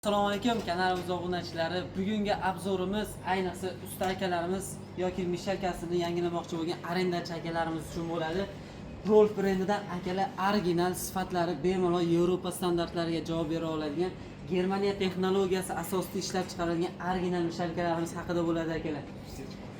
Assalomu alaykum kanalimiz obunachilari. Bugungi obzorimiz ayniqsa usta akalarimiz yoki mishalkasini yangilamoqchi bo'lgan arendachi akalarimiz uchun bo'ladi. Rolf brendidan akalar original sifatlari bemalol Yevropa standartlariga javob bera oladigan, Germaniya texnologiyasi asosida ishlab chiqarilgan original mishalkalarimiz haqida bo'ladi akalar.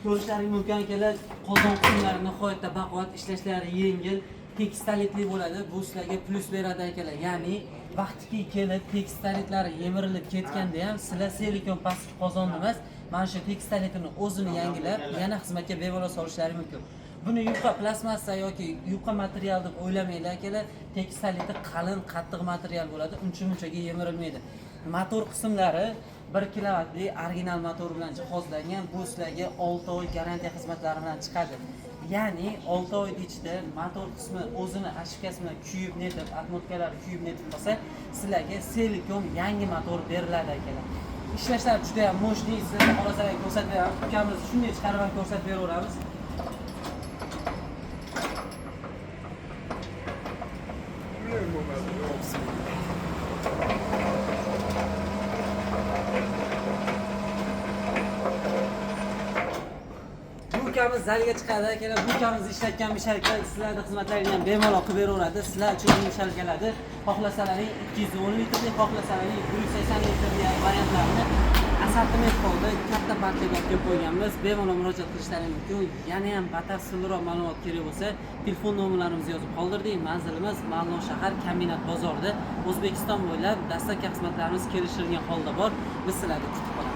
Ko'rishlaringiz mumkin akalar, qozon qismlari nihoyatda baquvvat, ishlashlari yengil, tekstalitli bo'ladi. Bu sizlarga plus beradi akalar. Ya'ni vaqtiki kelib tekstalitlari yemirilib ketganda ham sizlar silikon pastki qozonni emas, mana shu tekstalitini o'zini yangilab yana xizmatga bemalol solishlari mumkin. Buni yupqa plastmassa yoki yupqa material deb o'ylamanglar akalar. Tekstaliti qalin, qattiq material bo'ladi, uncha-munchaga yemirilmaydi. Motor qismlari 1 kilovatli original motor bilan jihozlangan. Bu sizlarga 6 oy garantiya xizmatlari bilan chiqadi. Ya'ni 6 oy ichida motor qismi o'zini ashkasi bilan kuyib netib, atmosferalari kuyib netib qolsa, sizlarga silikon yangi motor beriladi akalar. Ishlashlari juda ham mo'shli, sizlarga xolosalar ko'rsatib beramiz. Ukamiz shunday chiqarib ham ko'rsatib beraveramiz. Ukamiz zalga chiqadi akalar. Ukamiz ishlatgan mishalka sizlarning xizmatlaringizni ham bemalol qilib beraveradi. Sizlar uchun bu mishalkalarni xohlasalaring 210 litrli, xohlasalaring 180 litrli variantlarini assortiment holda katta partiyaga olib qo'yganmiz. Bemalol murojaat qilishlaringiz mumkin. Yana ham batafsilroq ma'lumot kerak bo'lsa, telefon nomerlarimizni yozib qoldirdik. Manzilimiz Ma'lon shahar Kombinat bozorida. O'zbekiston bo'ylab dastlabki xizmatlarimiz kelishilgan holda bor. Biz sizlarni kutib qolamiz.